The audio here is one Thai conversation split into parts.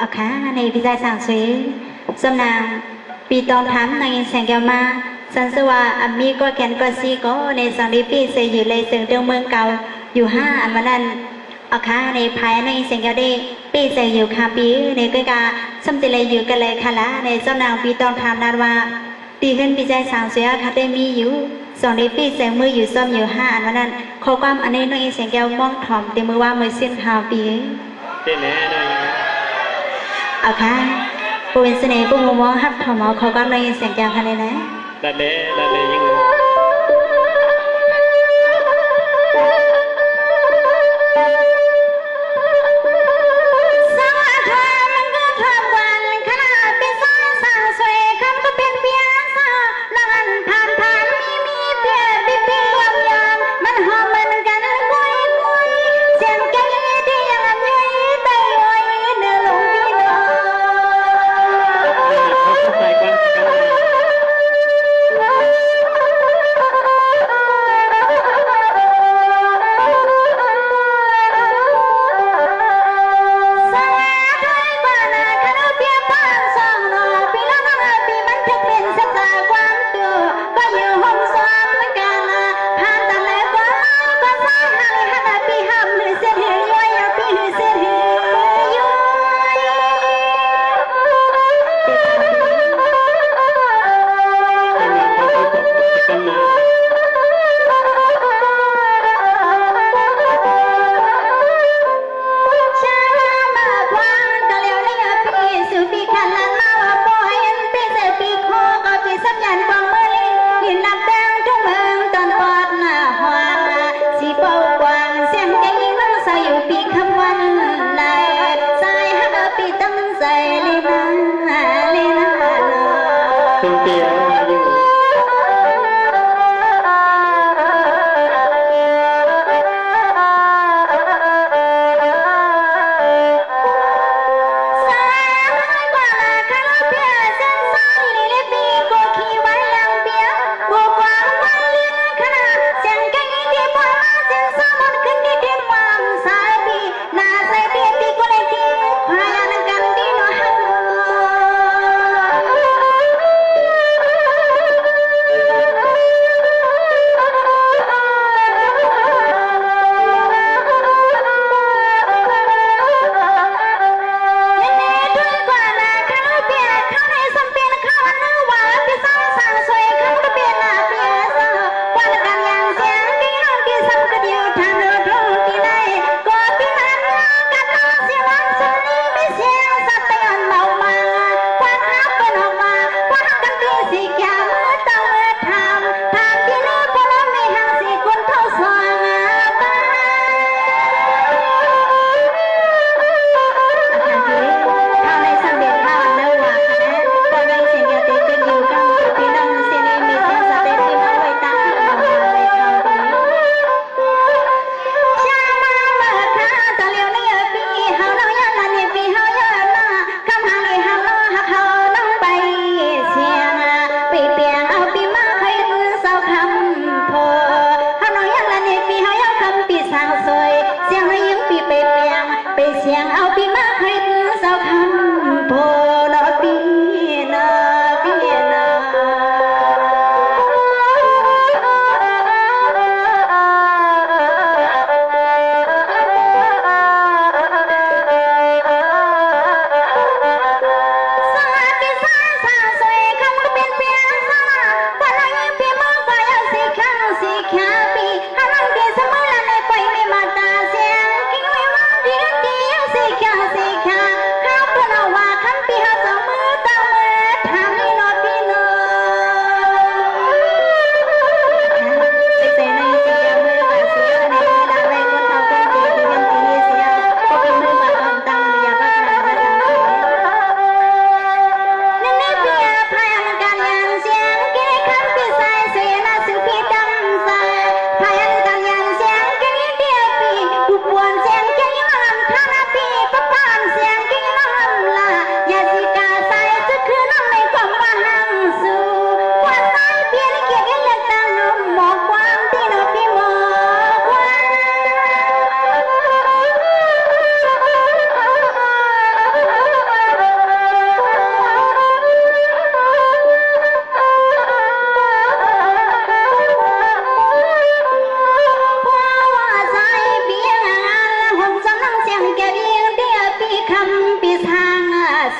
อาคาในพิจัยสั่งซื้อสำนางปีตอนถามนางยินแสงแก้วมาสันสว่าอามีก็แกนก็ซีก็ในสังดีปีเสยอยู่เลยเสือเดิมเมืองเก่าอยู่5อันวันนั้นอาคาในภายในเสียงแก้วได้ปีเสยอยู่คาปีในก็กาสำติเลยอยู่กันเลยค่ะละในสำนางปีตอนถามนั้นว่าตีขึ้นพิจัยสั่งซื้อคาได้มีอยู่2 ปีเสียงมืออยู่ซ่อมอยู่5อันวันนั้นขอความอันนี้นางยินแสงแก้วมองถ่อมเต็มมือว่ามือสิ้น5ปีเต้นแน่หน่อยอาคาผู้เป็นเสน่ห์ผู้มองฮับถ่อมเอาเขาก็นางยินแสงแก้วค่ะเลยนะดัดเด้ยังเ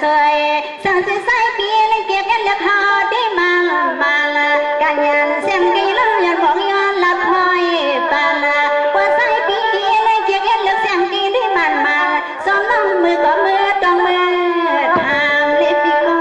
สวยสังสิใส่ปีนเก็บยันเลือกหอที่มาละกันยันเสียงกีลยันบอกย้อนละพอยปาละว่าใส่ปีนเก็บยันเลือกเสียงกีที่มันมาซ้อมน้ำมือก็มือต้องมือทางเล็บพี่ก็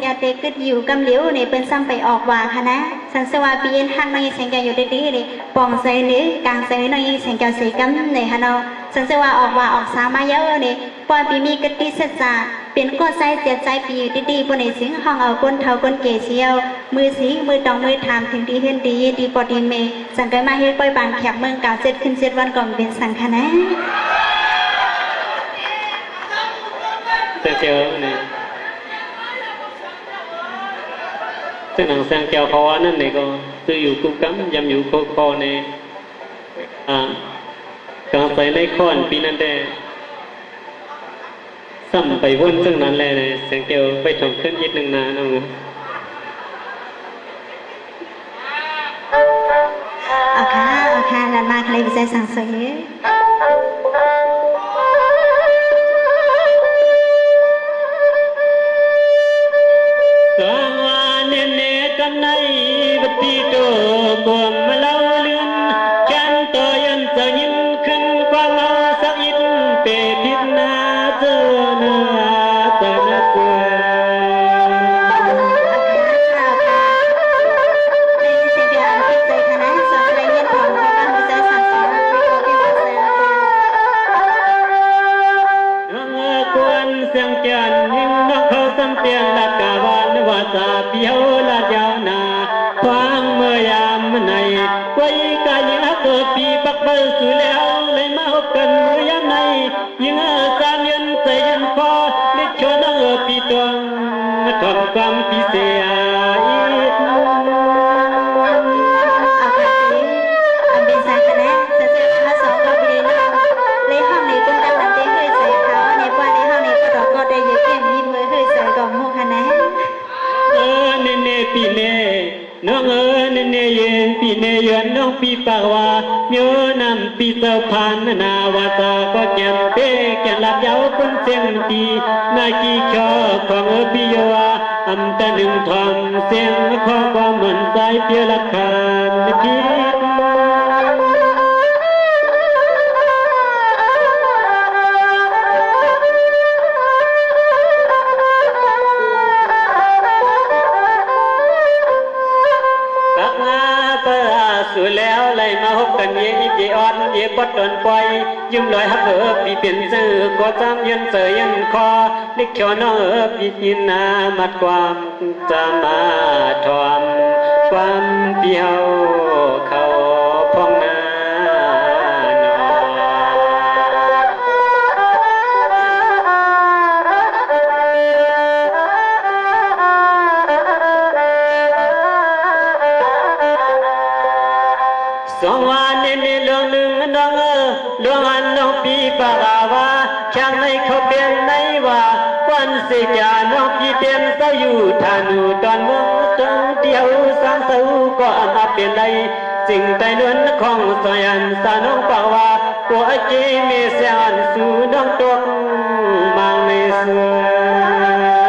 นะเตกึดอยู่กำเหลียวนี่เปิ้นซ้ำไปออกว่าค่ะนะสันสวาปีนหักน้อยเสียงแกอยู่ดีๆนี่ปองใส่นึกลางใส่น้อยเสียงแกสีกำในฮะเนาะสันสวาออกว่าออกสามาเยอะนี่ปอนปีมีกะติสัจจาเป็นก็ใส่เสียใจปีดีๆบ่ได้สิงห้องเอาคนเฒ่าคนแก่เชียวมือสีมือตองมือถามถึงดีเฮ็ดดีดีปอดีเมสังกะมาเฮ็ดปล่อยบางแขกเมืองกาเสร็จขึ้น7วันก่อนเป็นสังคะนะเจ้านี่ซึ่งหนังแสงแก้วเขาว่านั่นนี่ก็ซื้ออยู่กุ๊กกั๊มยำอยู่โคในกางใส่ในค้อนปีนั้นได้ซ้ำไปวนซึ่งนั้นแหละเนี่ยแสงแก้วไปถมขึ้นนิดนึงนะน้องเอาค่ะลันมาใครไปใส่สังสวยในบัดนี้โตกวมมาเล่าเลื่อนจันต่อยันจะยินขึ้นความเอาสักอินเปทิดนาเจอเนื้อตะนักวยเสียงจันยิ่งนกเขาสัมเตียนลักกาวานวาสาเปียวลาดยาวนาฟังเมื่อยามในไว้กายยังเกิดปีปักเบลสู่แล้วเลยมาพบกันเมื่อยามในยิ่งสามยันใจยันพอเล็กชนปีตวงทำความพิเศษปีเนน้องเนเย็นปีเนยนน้องปีปากว่าเมียนำปีเจ้าพันนาวาตาก็แก่นเตแก่นลับยาวคนเสียงตีนากีชอของปีโยอำตะหนึ่งทองเสียงขอความเหมือนสายเปียละคานพี ยุ่มลอยฮับปีเป็นซื้อก็จำยันเจอยันคอลิกเขียวน้องปียินนามัดความจะมาทอมความเปียวเขาพองนาสองวันนี้เรื่องหนึ่งน้องเรื่องอันน้องปีปากว่าช่างในเขาเป็นในว่าวันเสียน้องปีเป็นเศร้าอยู่ทานูตอนเมืองจงเดียวสร้างเสาก็อาเป็นไรสิ่งใดล้วนของสายันสาน้องปากว่าตัวเจมีเสียนสู่น้องตกมังไม่เสือ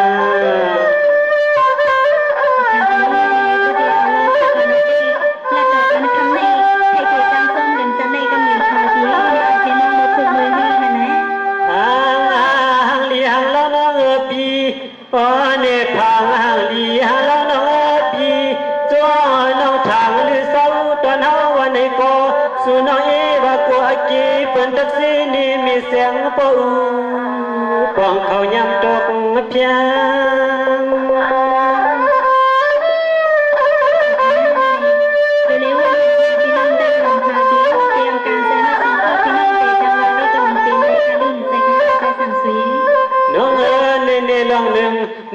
พอเนทางห่างลีหาแล้วน้องพี่จ้าน้องทางหรือเศร้าตอนเฮาวันไหนก็สู่น้องว่ากัวกีเปิ้นตักซีนี่มีเสียงปูปองเขายำตกเพียง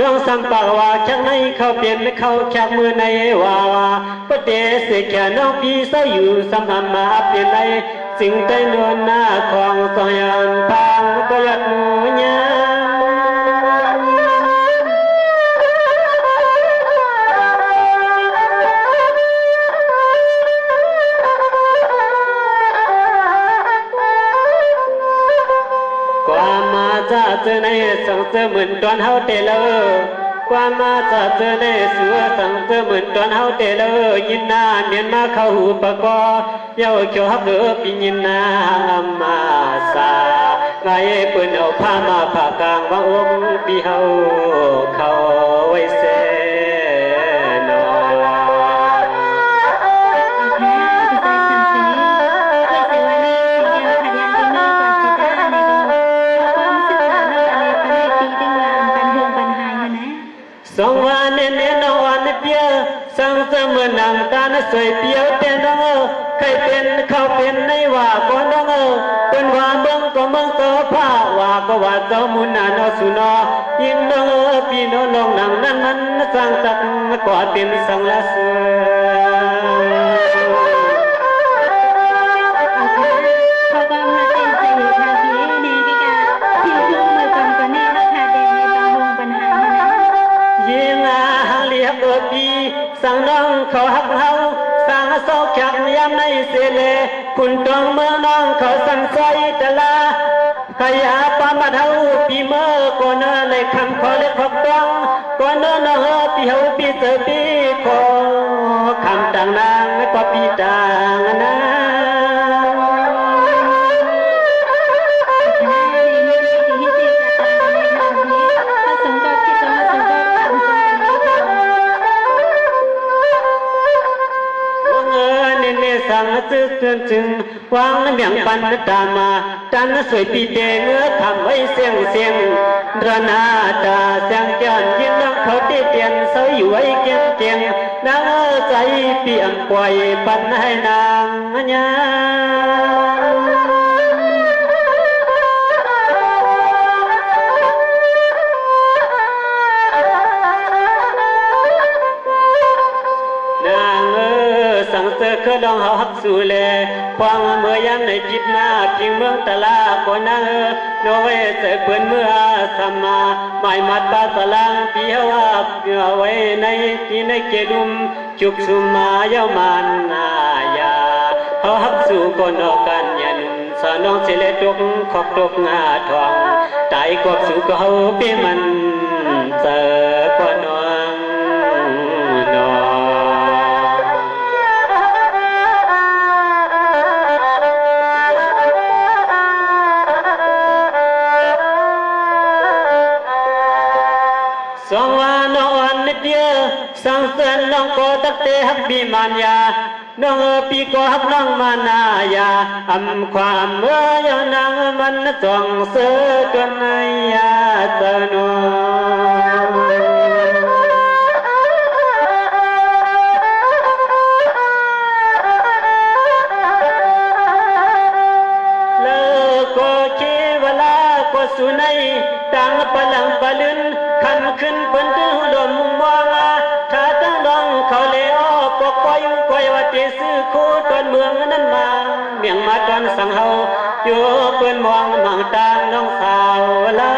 น้องสัมปากว่าชักในเขาเปลี่ยนเขาชักมือในว่าก็เดเสียแค่น้องพี่เศร้าอยู่สัมหันมาเปลี่ยนไรสิ่งใดนวลหน้าของสอยอันทางก็ยัดหมูยาจะเจอในสังเจอเหมือนตอนเฮาเตลความมาจะเจอในสัวสังเจอเหมือนตอนเฮาเตลยินนาเนียนมาเข้าหูปะกอเย้าเขียวฮับเดือปียินนาหังมาสาไงปืนเอาผ้ามาผ่ากลางวางองปีเฮาเข้าไว้เสนอสองวันเน้นๆวันเปียสังเสมอนางตาสวยเปียวเต้นน้องใครเป็นเขาเป็นในว่าก็น้องเป็นว่าเมืองก็เมืองโตผ้าว่าก็ว่าเจ้ามุนนาโนสุนอยิ่งน้องพี่น้องลงนางนั้นมันสร้างตักกว่าเป็นสังละเสืสังน้องเขาหักเฮาสังโศกขักยามในเสเลคุณตรงเมืองน้องเขาสังใสตะลาขยาปามาเฮาปีเมื่อก่อนเลยคำขอเล็กขอบต้องก่อนน้องปีเฮาปีเจอปีขอคำต่างนางไม่ก็ปีต่างนะสังจึกจึงวางเมียงปันตามาจันสวยปีเดเงือทำไว้เสียงระนาตาเสียงจันยิ่งนักเขาตีเตียนเสยอยู่ไว้เกียงเกียงนางใจเปี่ยมปล่อยปันให้นางยาสังเสริญเคยลองหาหักสู่เลฟังเมื่อยามในจิตหน้าพิงเมืองตะลาคนนั่งโนเวเสเปื่อนเมื่อสัมมาหมายมัดปาสลังปีเฮว่าเอาไว้ในที่ในเกดุมจุกสุมาเยามันนายาเขาหักสู่คนออกกันยันสาน้องเสเลตกขอกตกงาทองตายกบสู่ก็เขาเปีมันเจอกว่าน้องสองวันนอนเดียวสังเสริญน้องก็ตักเตหักบีมานยา น้องปีกอบน้องมานายาอำความเมื่อยนางมันจองเสือจนในยาสนอสุนัยตังปลังปลึนขันขึ้นบนตึงลมมองถ้าตั้งลองเขาเลอปกปล่อยว่าเตซื้อคู่ตอนเมืองนั้นมาเมียงมาตอนสังเฮาอยู่เปิ้นมองมองตางน้องสาวเล่า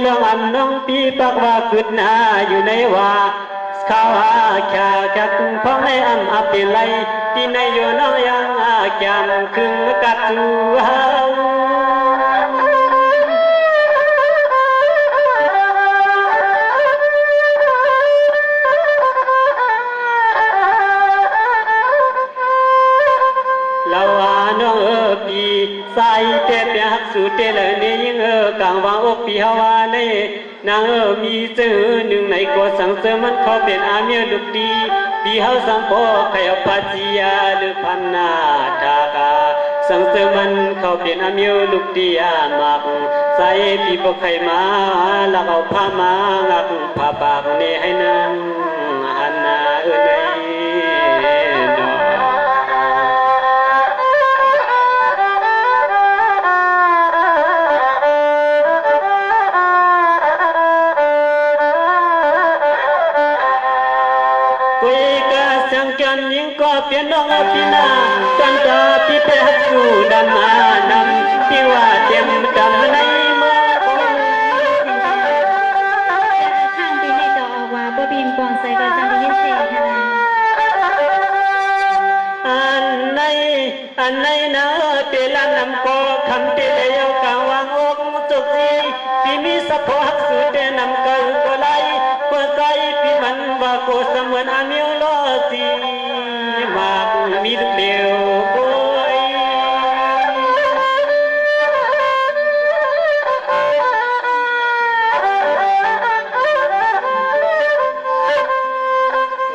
น้องอันน้องปีปักว่าขึ้นหาอยู่ในว่าข้าวหาแค่ตุ้งพ้องในอันอับเป็นไรที่ในอยู่น้องยังอาจำคึงกัดจูเฮาใส่เตะเปียกสูเตเลยนี่ยิงกลางวางอกปีฮาวาเนนางมีซื้อหนึ่งในกสังเสมันเขาเป็นอาเมียลูกดีปีเฮาสังโปขยปัจจิยาหรือพันนาทากาสังเสมันเขาเป็นอาเมียลูกดีอามักใส่ปีปกไขมาแล้วเอาผ้ามางักผ้าปากเนให้นางหันนาเนก็เปลี่ยนน้องปีนากันตาปีเปหักสู่ดำมานำปีว่าเต็มดำในเมืองข้างปีในต่อออกว่าบ่บินปองใส่ก็จังได้ยินเสียงค่ะอันในนะเตลันนำก็คำเตเลยเอากางวางอกจุกซีปีมีสะโพกสู่เตนำก็ก็ไล่เปิดใจปีมันว่าโกสมวนอามิวโลซีมามีลูกเดียวโอย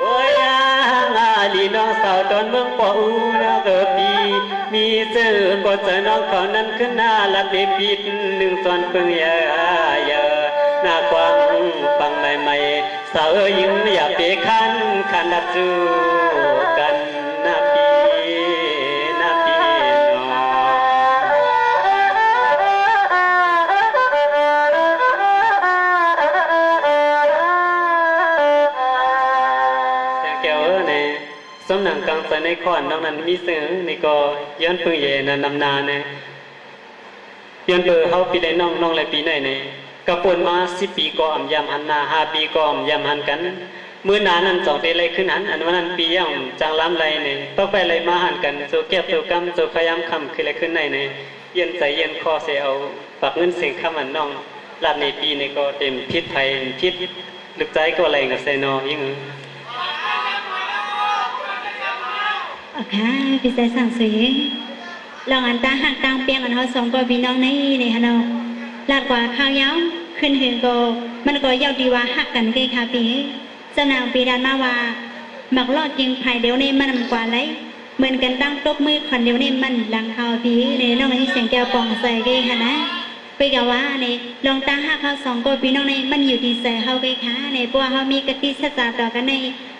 โอ้ยงาลีน้องสาวตอนเมืองปออูนะเกิดปีมีเสื้อกดเสื้อน้องเขานั้นขึ้นหน้าลับเดปิดหนึ่งส่วนเพิ่งยาหน้ากว้างปังใหม่ๆสาวยิ่งอยากเตะขันดัดจูกันนาปีนอเสียงแก้วเนี่ยสมหนังกลางใส่ในขอนน้องนั้นมีเสียงนี่ก็ย้อนเพิ่งเย่นะนำนาเนี่ยย้อนเบอร์เขาปีได้น้องเลยปีไหนเนี่ยกระปนมา10 ปีก็อ่ำยำหันนา5 ปีก็อ่ำยำหันกันมื้อนานั้น2 เตเลยขึ้นหันอันวันนั้นปีย่างจางล้ำไรเนี่ยต้องไปเลยมาหันกันโซเก็บโซกำโซพยายามคำคืออะไรขึ้นในเนี่ยเย็นใส่เย็นคอเสียเอาปักเงินเสียงข้ามันน้องลาดในปีนี่ก็เต็มพิษภัยพิษลึกใจก็อะไรกับเซนอยิ่งค่ะพี่ใจสั่งสวยลองอันตาหักตังเปียงอันเขาสองก็พี่น้องในฮะเนาะลาดกว่าข้าวยาวขึ้นเหือก็มันก็ยาวดีว่าหักกันเกยค่ะพี่สนามปีดันมาว่าหมักลอดยิงไผ่เดี๋ยวนี้มันกว่าไรเหมือนกันตั้งตบมือคนเดี๋ยวนี้มันหลังเขาพี่ในน้องนี้เสียงแก้วปองใส่เกยค่ะนะไปกับว่าเนี่ยลองตาหักเขาสองก็พี่น้องในมันอยู่ที่ใส่เขาเกยค่ะเนี่ยเพราะว่าเขามีกติสัจจะต่อกันใน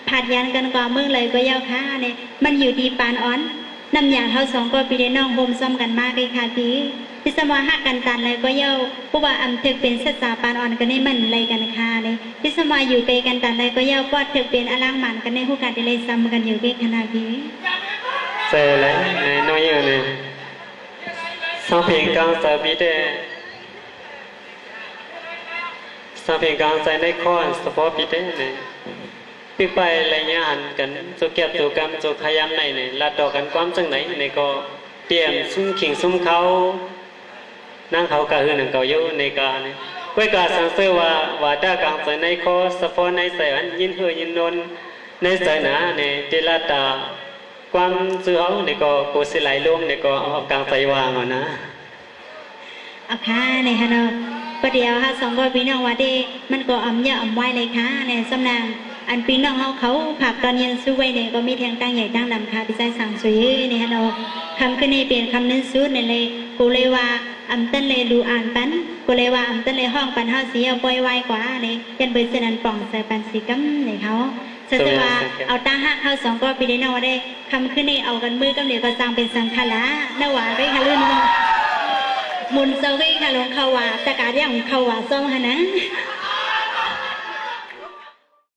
ผัดยันกันกว่าเมื่อเลยก็ยาวค่ะเนี่ยมันอยู่ที่ปานอ่อนน้ำยาเขาสองก็พี่ได้น้องโฮมซ้อมกันมากเกยค่ะพี่ที่สมว่าหักกันตันเลยก็เย้าผู้ว่าอำถึกเป็นสัจจาปานอ่อนกันในมันเลยกันค่ะเลยที่สมว่าอยู่เกยกันตันเลยก็เย้าก็ถึกเป็นอลังหมันกันในผู้การที่เลยซ้ำกันอยู่เกยขนาดนี้เสร็จแล้วน้อยอยู่เนี่ยสองเพลงกลางสาบีเดสองเพลงกลางใส่ในคอนสปอร์ตบีเดเนี่ยปีไปอะไรเงี้ยหันกันโจเก็บโจกรรมโจขยำในเนี่ยลัดดอกกันความจังไหนในก็เตรียมซุ้มขิงซุ้มเขานั่งเขากะหือหนังเก่าอยู่ในกาเนี่ยไว้กาสังเสว่าด้ากลางใส่ในคอสปอร์ในใส่อันยินเฮยินนนในใส่หนาเนี่ยเจลาตาโก ความซื้อเอาเด็กก็กูสิไหลล่วงเด็กก็เอากลางใจวางอ่ะนะ เอาค่ะในฮะเนาะประเดี๋ยวค่ะสองคนพี่น้องว่าเด้มันก็อำเยอะอำไว้เลยค่ะในสำนางอันพี่น้องเขาผักตอนเย็นสู้ไว้เนี่ยก็มีแทงตั้งใหญ่ตั้งดำค่ะพี่ใจสั่งสวยนี่ฮะเนาะคำขึ้นในเปลี่ยนคำนั้นซูดในเลยกูเลยว่าอำตันเลยดูอ่านปันกูเลยว่าอำตันเลยห้องปันเฮาสีเอาปล่อยไว้กว่าเนี่ยยันเบิดเสนันป่องใส่ปันสีกัมเนี่ยเขาเสด็จว่าเอาตาหักเขาสองก็พี่น้องว่าได้คำขึ้นในเอากันมือกับเดี๋ยวก็สร้างเป็นสังขละนว่าไปค่ะลื่นมุนเซอร์วี่ค่ะหลวงเขาว่าตะการย่างเขาว่าส้มค่ะนะ